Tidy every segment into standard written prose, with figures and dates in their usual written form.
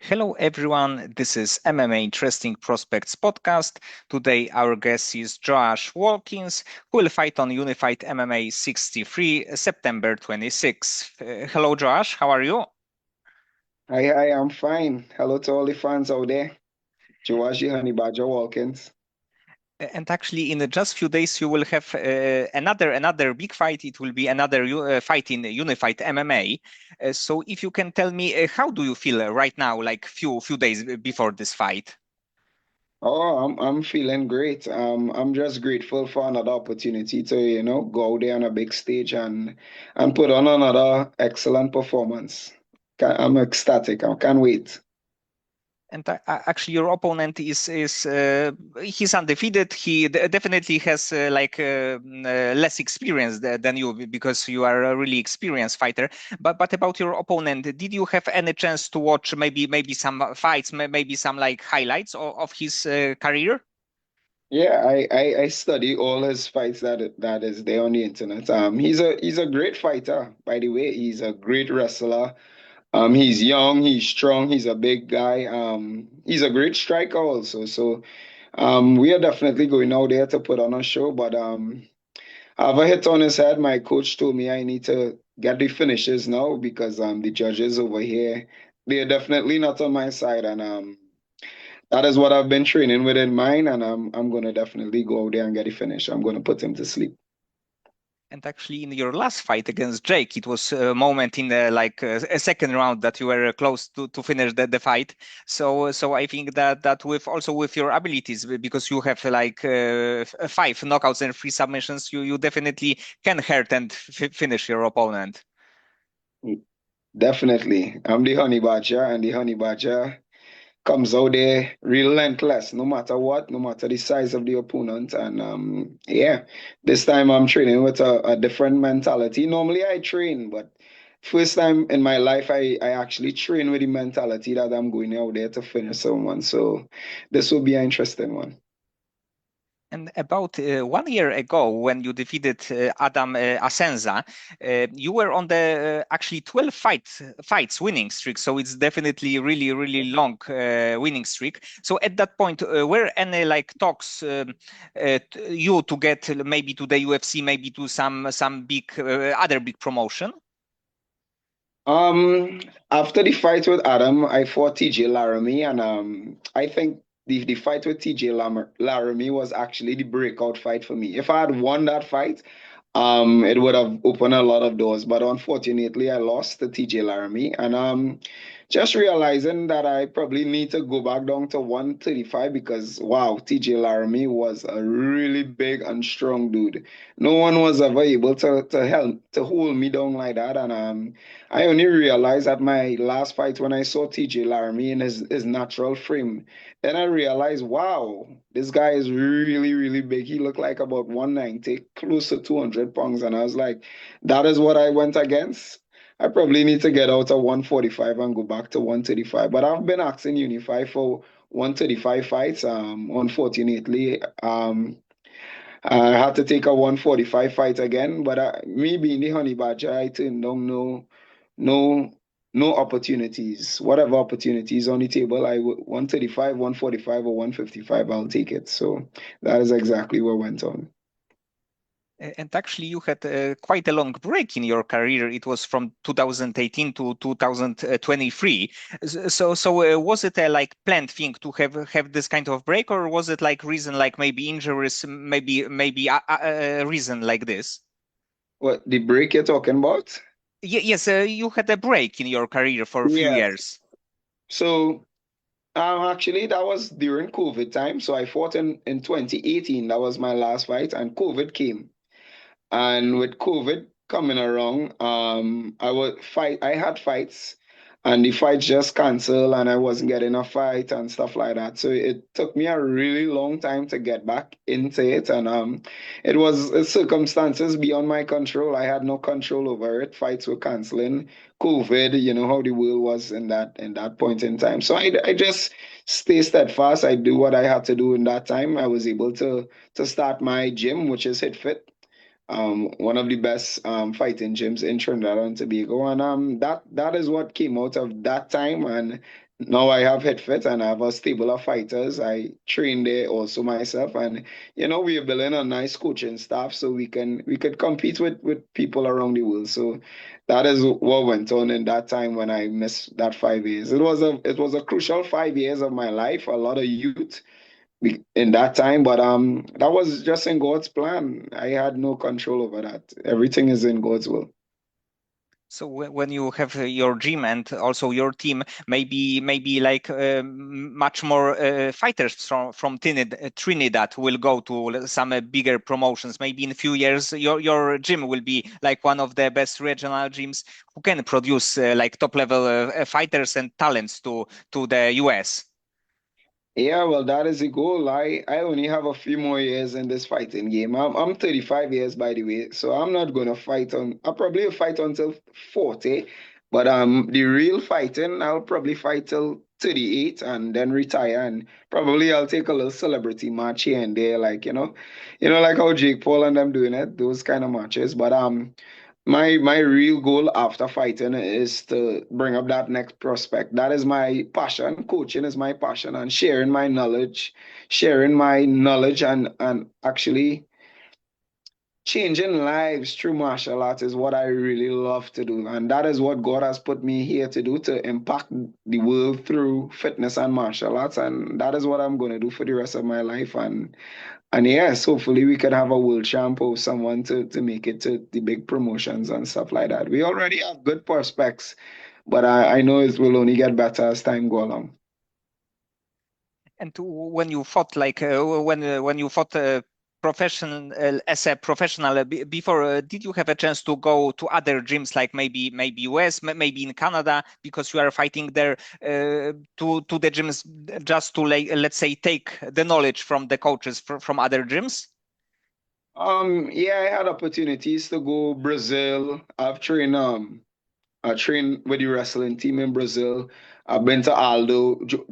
Hello, everyone. This is MMA Interesting Prospects podcast. Today, our guest is Joash Walkins, who will fight on Unified MMA 63, September 26. Hello, Joash. How are you? Hi, I'm fine. Hello to all the fans out there. Joash Honey Badger Walkins. And actually, in just few days, you will have another big fight. It will be another fight in Unified MMA. So, if you can tell me, how do you feel right now, like few days before this fight? Oh, I'm feeling great. I'm just grateful for another opportunity to, go out there on a big stage and put on another excellent performance. I'm ecstatic. I can't wait. And actually, your opponent is he's undefeated. He definitely has less experience than you because you are a really experienced fighter. But about your opponent, did you have any chance to watch maybe some fights, maybe some like highlights of his career? Yeah, I study all his fights that is there on the internet. He's a great fighter, by the way. He's a great wrestler. He's young, he's strong, he's a big guy. He's a great striker also. So, we are definitely going out there to put on a show. But I have a hit on his head. My coach told me I need to get the finishes now because the judges over here, they're definitely not on my side, and that is what I've been training with in mind. And I'm gonna definitely go out there and get the finish. I'm gonna put him to sleep. And actually, in your last fight against Jake, it was a moment in a second round that you were close to finish the fight. So I think that with also with your abilities, because you have five knockouts and three submissions, you definitely can hurt and finish your opponent. Definitely, I'm the honey badger, and the honey badger comes out there relentless, no matter what, no matter the size of the opponent. And yeah, this time I'm training with a different mentality. Normally I train, but first time in my life I actually train with the mentality that I'm going out there to finish someone. So this will be an interesting one. And about 1 year ago, when you defeated Adam Asenza, you were on the actually 12 fights winning streak. So it's definitely really long winning streak. So at that point, were any like talks you to get maybe to the UFC, maybe to some big other big promotion? Um, After the fight with Adam, I fought TJ Laramie, and I think the fight with TJ Laramie was actually the breakout fight for me. If I had won that fight, it would have opened a lot of doors. But unfortunately, I lost to TJ Laramie, and just realizing that I probably need to go back down to 135 because wow, TJ Laramie was a really big and strong dude. No one was ever able to help to hold me down like that, and I only realized at my last fight when I saw TJ Laramie in his natural frame. Then I realized, wow, this guy is really big. He looked like about 190, close to 200 pounds. And I was like, that is what I went against. I probably need to get out of 145 and go back to 135. But I've been asking Unify for 135 fights. Unfortunately, I had to take a 145 fight again, but me being the honey badger, I turned down no, no opportunities. Whatever opportunities on the table, 135, 145, or 155, I'll take it. So that is exactly what went on. And actually, you had quite a long break in your career. It was from 2018 to 2023. So was it a like planned thing to have this kind of break, or was it like reason like maybe injuries, maybe a reason like this? What, the break you're talking about? Yes, you had a break in your career for a few Yeah. years. So actually, that was during COVID time. So I fought in 2018. That was my last fight, and COVID came. And with COVID coming around, I had fights and the fights just canceled and I wasn't getting a fight and stuff like that. So it took me a really long time to get back into it. And it was circumstances beyond my control. I had no control over it. Fights were canceling. COVID, you know how the world was in that point in time. So I just stay steadfast. I do what I had to do in that time. I was able to start my gym, which is HitFit, one of the best fighting gyms in Trinidad and Tobago, and that is what came out of that time. And now I have Hit Fit and I have a stable of fighters. I train there also myself, and we are building a nice coaching staff so we could compete with people around the world. So that is what went on in that time when I missed that 5 years. It was a crucial 5 years of my life. A lot of youth in that time, but that was just in God's plan. I had no control over that. Everything is in God's will. So when you have your gym and also your team, maybe like much more fighters from Trinidad will go to some bigger promotions. Maybe in a few years, your gym will be like one of the best regional gyms who can produce like top level fighters and talents to the US. Yeah, well, that is the goal. I only have a few more years in this fighting game. I'm 35 years, by the way, so I'm not gonna fight on. I'll probably fight until 40, but the real fighting, I'll probably fight till 38 and then retire, and probably I'll take a little celebrity match here and there, like like how Jake Paul and them doing it, those kind of matches. But my real goal after fighting is to bring up that next prospect. That is my passion. Coaching is my passion, and sharing my knowledge and actually changing lives through martial arts is what I really love to do. And that is what God has put me here to do, to impact the world through fitness and martial arts. And that is what I'm going to do for the rest of my life. And yes, hopefully we could have a world champ or someone to make it to the big promotions and stuff like that. We already have good prospects, but I know it will only get better as time go along. And when you fought, like when you fought professional as a professional before, did you have a chance to go to other gyms, like maybe US, maybe in Canada, because you are fighting there, to the gyms just to, like, let's say, take the knowledge from the coaches from other gyms? Yeah, I had opportunities to go Brazil. I trained with the wrestling team in Brazil. I've been to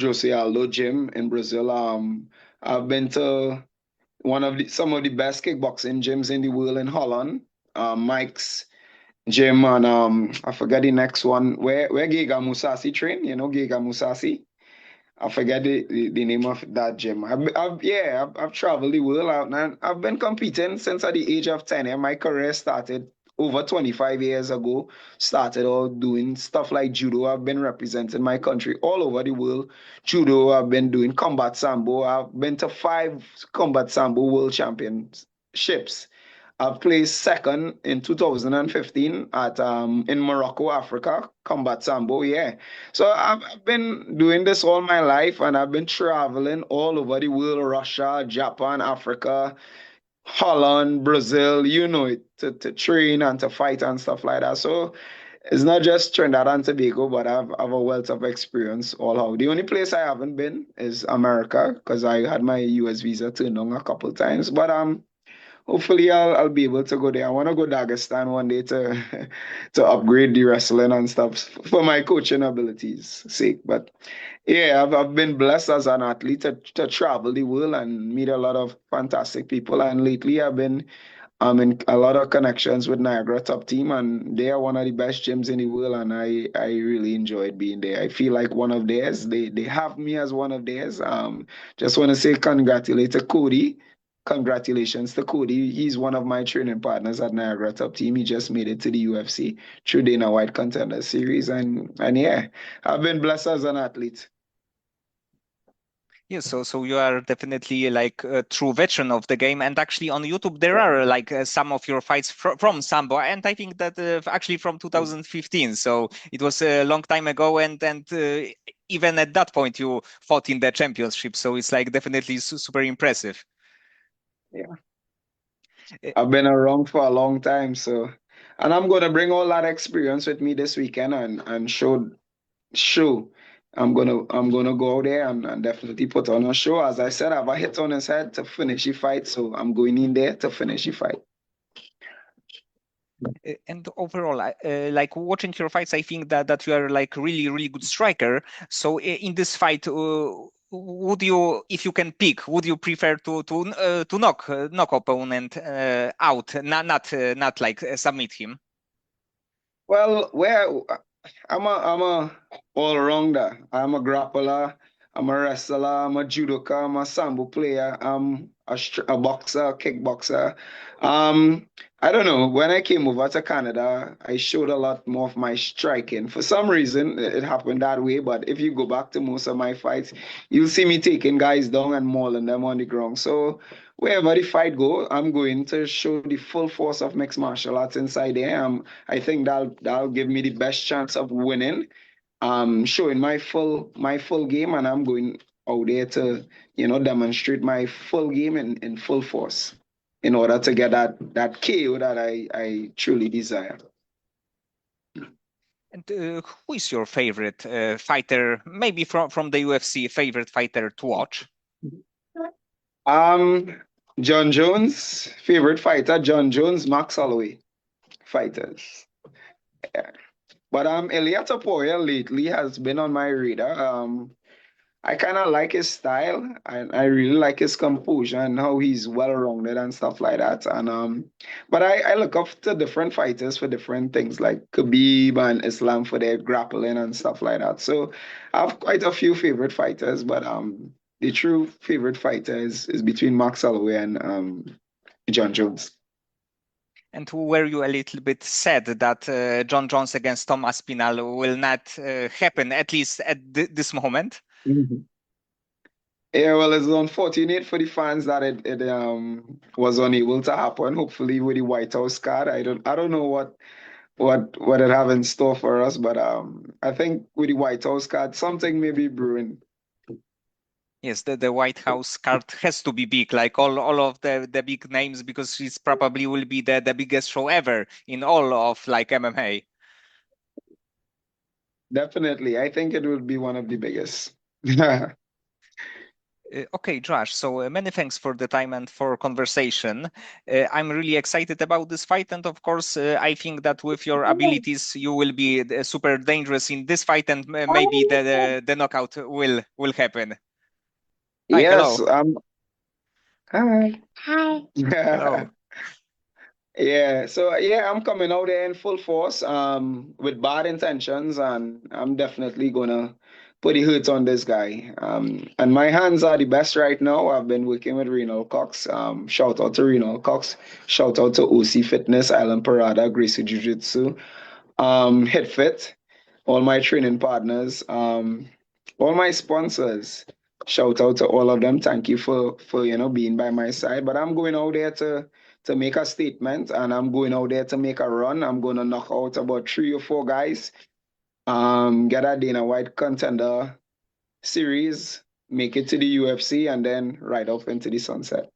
Jose Aldo gym in Brazil. I've been to some of the best kickboxing gyms in the world in Holland. Mike's gym, and I forget the next one where Giga Musasi train. Giga Musasi. I forget the name of that gym. I've traveled the world out, and I've been competing since at the age of 10. And my career started over 25 years ago. Started all doing stuff like judo. I've been representing my country all over the world. Judo, I've been doing combat sambo. I've been to 5 combat sambo world championships. I've placed second in 2015 at in Morocco, Africa, combat sambo. Yeah, so I've been doing this all my life, and I've been traveling all over the world: Russia, Japan, Africa, Holland, Brazil. You know it, to train and to fight and stuff like that. So it's not just Trinidad and Tobago, but I've a wealth of experience all out. The only place I haven't been is America because I had my US visa turned on a couple times, but hopefully, I'll be able to go there. I want to go Dagestan one day to to upgrade the wrestling and stuff for my coaching abilities' sake. But yeah, I've been blessed as an athlete to travel the world and meet a lot of fantastic people. And lately, I'm in a lot of connections with Niagara Top Team, and they are one of the best gyms in the world. And I really enjoyed being there. I feel like one of theirs. They have me as one of theirs. Just want to say congratulate to Cody. Congratulations to Cody. He's one of my training partners at Niagara Top Team. He just made it to the UFC through Dana White Contender Series, and yeah, I've been blessed as an athlete. Yes, so you are definitely like a true veteran of the game. And actually on YouTube there are like some of your fights from Sambo, and I think that actually from 2015. So it was a long time ago, and even at that point you fought in the championship. So it's like definitely super impressive. Yeah. Uh, I've been around for a long time, so and I'm gonna bring all that experience with me this weekend and show. I'm gonna go out there and definitely put on a show. As I said, I have a hit on his head to finish the fight, so I'm going in there to finish the fight. And overall, like watching your fights, I think that you are like really good striker. So in this fight, would you, if you can pick, would you prefer to knock opponent out, not like submit him? Well, I'm a all-rounder. I'm a grappler. I'm a wrestler. I'm a judoka. I'm a sambo player. I'm a boxer, kickboxer. Um, I don't know. When I came over to Canada, I showed a lot more of my striking. For some reason, it happened that way. But if you go back to most of my fights, you'll see me taking guys down and mauling them on the ground. So wherever the fight go, I'm going to show the full force of mixed martial arts inside there. I think that'll give me the best chance of winning. Showing my full game, and I'm going out there to demonstrate my full game in full force in order to get that KO that I truly desire. And who is your favorite fighter, maybe from the UFC, favorite fighter to watch? Um, John Jones, favorite fighter, John Jones, Max Holloway fighters. Yeah. But Ilia Topuria lately has been on my radar. I kind of like his style, and I really like his composure and how he's well-rounded and stuff like that. But I look up to different fighters for different things, like Khabib and Islam for their grappling and stuff like that. So I have quite a few favorite fighters, but the true favorite fighter is between Max Holloway and John Jones. And were you a little bit sad that John Jones against Tom Aspinall will not happen, at least at this moment? Mhm. Yeah, well, it's unfortunate for the fans that it was unable to happen. Hopefully, with the White House card, I don't know what it have in store for us, but I think with the White House card, something may be brewing. Yes, the White House card has to be big, like all of the big names, because it's probably will be the biggest show ever in all of like MMA. Definitely, I think it will be one of the biggest. Okay, Josh, so many thanks for the time and for conversation. I'm really excited about this fight, and of course, I think that with your abilities, you will be super dangerous in this fight, and maybe the knockout will happen. Hi, Yes, hello, hi. hello. Yeah, so yeah, I'm coming out there in full force, with bad intentions, and I'm definitely gonna put the hurt on this guy. And my hands are the best right now. I've been working with Renal Cox. Shout out to Renal Cox. Shout out to OC Fitness, Island Parada, Gracie Jiu Jitsu, Hit Fit, all my training partners, all my sponsors. Shout out to all of them. Thank you for being by my side. But I'm going out there to make a statement, and I'm going out there to make a run. I'm going to knock out about 3 or 4 guys. Get a Dana White contender series, make it to the UFC, and then ride off into the sunset.